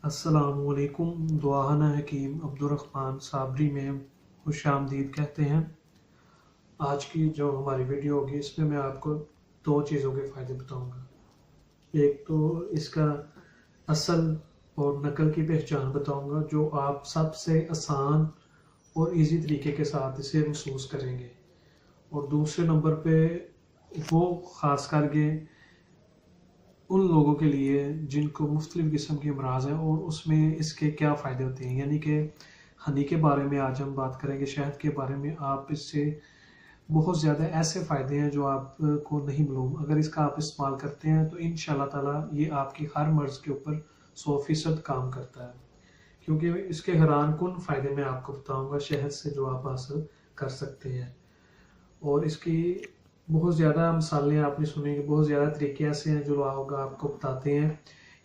अस्सलाम वालेकुम। दुआना हकीम अब्दुर्रहमान साबरी में खुश आमदीद कहते हैं। आज की जो हमारी वीडियो होगी इसमें मैं आपको दो चीज़ों के फ़ायदे बताऊंगा। एक तो इसका असल और नकल की पहचान बताऊंगा जो आप सबसे आसान और इजी तरीके के साथ इसे महसूस करेंगे, और दूसरे नंबर पे वो ख़ास करके उन लोगों के लिए जिनको मुख्तलिफ़ किस्म की अमराज है और उसमें इसके क्या फ़ायदे होते हैं। यानी कि हनी के बारे में आज हम बात करेंगे, शहद के बारे में। आप इससे बहुत ज़्यादा ऐसे फ़ायदे हैं जो आपको नहीं मालूम। अगर इसका आप इस्तेमाल करते हैं तो इंशाल्लाह ताला ये आपकी हर मर्ज़ के ऊपर 100% काम करता है, क्योंकि इसके हैरान कुन फ़ायदे मैं आपको बताऊँगा शहद से जो आप हासिल कर सकते हैं। और इसकी बहुत ज़्यादा मिसालें आपने सुनी, बहुत ज़्यादा तरीके ऐसे हैं जो लोग आपको बताते हैं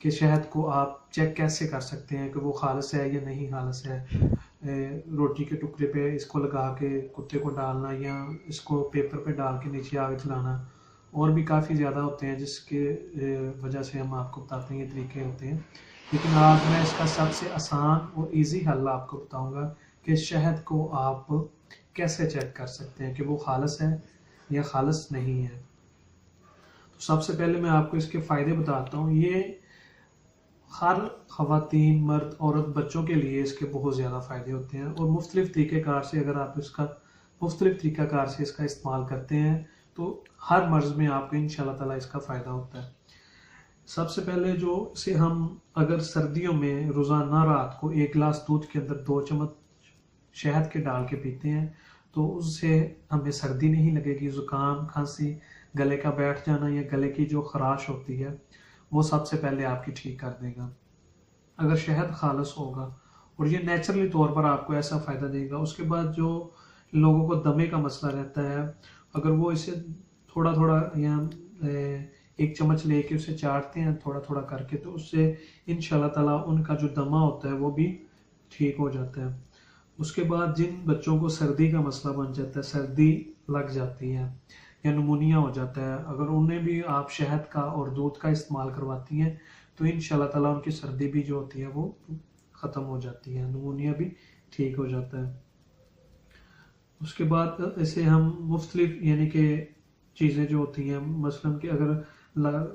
कि शहद को आप चेक कैसे कर सकते हैं कि वो खालिस है या नहीं खालिस है। रोटी के टुकड़े पे इसको लगा के कुत्ते को डालना या इसको पेपर पे डाल के नीचे आग जलाना, और भी काफ़ी ज़्यादा होते हैं जिसके वजह से हम आपको बताते हैं ये तरीके होते हैं। लेकिन आज मैं इसका सबसे आसान और इजी हल आपको बताऊंगा कि शहद को आप कैसे चेक कर सकते हैं कि वो खालिस है या खालिस नहीं है। तो सबसे पहले मैं आपको इसके फ़ायदे बताता हूँ। ये हर ख़वातीन, मर्द, औरत, बच्चों के लिए इसके बहुत ज़्यादा फ़ायदे होते हैं, और मुख्तलिफ़ तरीक़ेकार से अगर आप इसका मुख्तलिफ़ तरीक़ाकार से इसका इस्तेमाल करते हैं तो हर मर्ज़ में आपको इंशाल्लाह ताला इसका फ़ायदा होता है। सबसे पहले जो इसे हम अगर सर्दियों में रोज़ाना रात को 1 गिलास दूध के अंदर 2 चम्मच शहद के डाल के पीते हैं तो उससे हमें सर्दी नहीं लगेगी। ज़ुकाम, खांसी, गले का बैठ जाना या गले की जो खराश होती है वो सबसे पहले आपकी ठीक कर देगा अगर शहद खालिस होगा, और ये नेचुरली तौर पर आपको ऐसा फ़ायदा देगा। उसके बाद जो लोगों को दमे का मसला रहता है, अगर वो इसे थोड़ा थोड़ा या 1 चम्मच लेके उसे चाटते हैं थोड़ा थोड़ा करके, तो उससे इंशाल्लाह ताला उनका जो दमा होता है वो भी ठीक हो जाता है। उसके बाद जिन बच्चों को सर्दी का मसला बन जाता है, सर्दी लग जाती है या नमूनिया हो जाता है, अगर उन्हें भी आप शहद का और दूध का इस्तेमाल करवाती हैं तो इंशाल्लाह ताला उनकी सर्दी भी जो होती है वो ख़त्म हो जाती है, नमूनिया भी ठीक हो जाता है। उसके बाद इसे हम मुख्तलिफ यानी कि चीज़ें जो होती हैं, मसलन कि अगर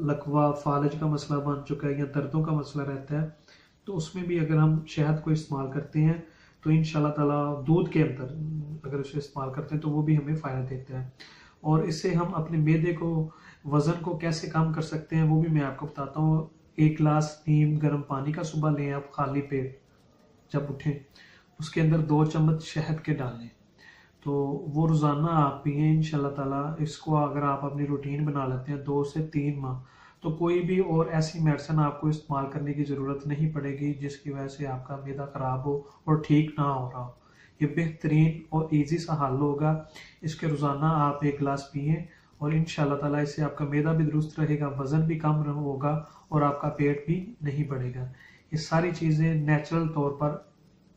लकवा, फालज का मसला बन चुका है या दर्दों का मसला रहता है, तो उसमें भी अगर हम शहद को इस्तेमाल करते हैं तो इंशाल्लाह ताला दूध के अंदर अगर उसे इस्तेमाल करते हैं तो वो भी हमें फ़ायदा देता है। और इससे हम अपने मैदे को, वज़न को कैसे कम कर सकते हैं वो भी मैं आपको बताता हूँ। 1 गिलास नीम गर्म पानी का सुबह लें आप खाली पेट जब उठें, उसके अंदर 2 चम्मच शहद के डालें, तो वो रोज़ाना आप पिएँ इंशाल्लाह ताला। इसको अगर आप अपनी रूटीन बना लेते हैं 2 से 3 माह, तो कोई भी और ऐसी मेडिसिन आपको इस्तेमाल करने की ज़रूरत नहीं पड़ेगी जिसकी वजह से आपका मैदा ख़राब हो और ठीक ना हो रहा हो। ये बेहतरीन और इजी सा हल होगा। इसके रोज़ाना आप 1 गिलास पिएँ और इंशाल्लाह ताला इससे आपका मैदा भी दुरुस्त रहेगा, वज़न भी कम होगा और आपका पेट भी नहीं बढ़ेगा। ये सारी चीज़ें नेचुरल तौर पर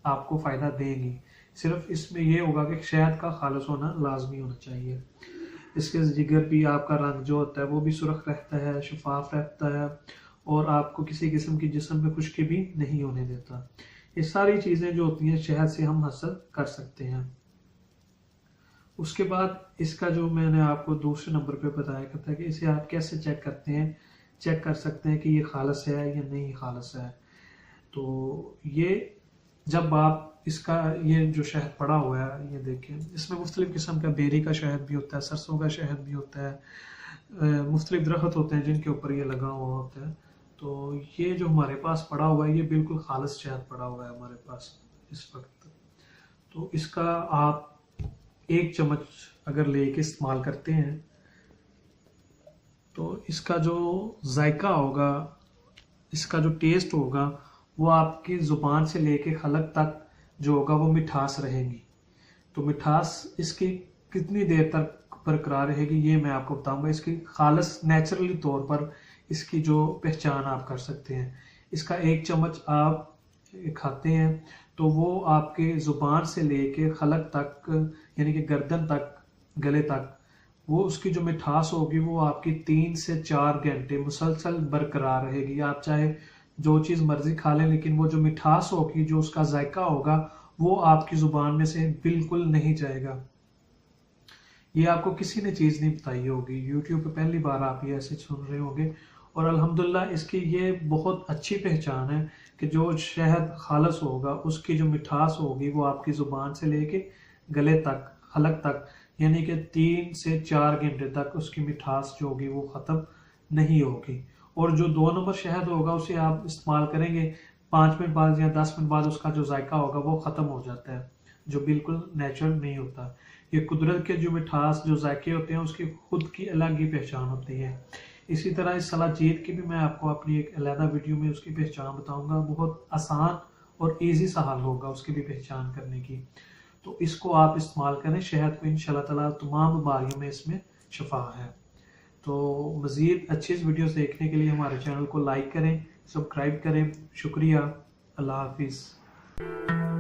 आपको फ़ायदा देंगी। सिर्फ इसमें ये होगा कि शहद का खालिस होना लाजमी होना चाहिए। इसके जिगर भी आपका रंग जो होता है वो भी सुर्ख रहता है, शफाफ रहता है, और आपको किसी किस्म की जिस्म में खुश्की भी नहीं होने देता। ये सारी चीज़ें जो होती हैं शहद से हम हासिल कर सकते हैं। उसके बाद इसका जो मैंने आपको दूसरे नंबर पे बताया करता है कि इसे आप कैसे चेक करते हैं, चेक कर सकते हैं कि ये खालिस है या नहीं खालिस है। तो ये जब आप इसका ये जो शहद पड़ा हुआ है, ये देखें, इसमें मुख्तलिफ़ किस्म का बेरी का शहद भी होता है, सरसों का शहद भी होता है, मुख्तलिफ़ दरख्त होते हैं जिनके ऊपर ये लगा हुआ होता है। तो ये जो हमारे पास पड़ा हुआ है ये बिल्कुल खालिस शहद पड़ा हुआ है हमारे पास इस वक्त। तो इसका आप 1 चम्मच अगर लेके इस्तेमाल करते हैं तो इसका जो जायका होगा, इसका जो टेस्ट होगा, वो आपकी ज़ुबान से लेके हलक तक जो होगा वो मिठास रहेगी। तो मिठास इसकी कितनी देर तक बरकरार रहेगी ये मैं आपको बताऊंगा। इसकी खालिस नेचुरली तौर पर इसकी जो पहचान आप कर सकते हैं। इसका 1 चम्मच आप खाते हैं तो वो आपके ज़ुबान से लेके हलक तक यानी कि गर्दन तक, गले तक, वो उसकी जो मिठास होगी वो आपकी 3 से 4 घंटे मुसलसल बरकरार रहेगी। आप चाहे जो चीज़ मर्जी खा लें, लेकिन वो जो मिठास होगी, जो उसका जायका होगा, वो आपकी ज़ुबान में से बिल्कुल नहीं जाएगा। ये आपको किसी ने चीज़ नहीं बताई होगी, यूट्यूब पे पहली बार आप ये ऐसे सुन रहे होंगे। और अल्हम्दुलिल्लाह इसकी ये बहुत अच्छी पहचान है कि जो शहद खालस होगा, उसकी जो मिठास होगी वो आपकी ज़ुबान से लेके गले तक, हलक तक, यानी कि 3 से 4 घंटे तक उसकी मिठास जो होगी वो ख़त्म नहीं होगी। और जो 2 नंबर शहद होगा उसे आप इस्तेमाल करेंगे, 5 मिनट बाद या 10 मिनट बाद उसका जो जायका होगा वो ख़त्म हो जाता है, जो बिल्कुल नेचुरल नहीं होता। ये कुदरत के जो मिठास, जो जायके होते हैं, उसकी खुद की अलग ही पहचान होती है। इसी तरह इस सलाजीत की भी मैं आपको अपनी एक अलहदा वीडियो में उसकी पहचान बताऊंगा। बहुत आसान और इजी सा हल होगा उसकी भी पहचान करने की। तो इसको आप इस्तेमाल करें, शहद को, इंशाल्लाह ताला तमाम बीमारियों में इसमें शफा है। तो मज़ीद अच्छी वीडियोस देखने के लिए हमारे चैनल को लाइक करें, सब्सक्राइब करें। शुक्रिया। अल्लाह हाफिज़।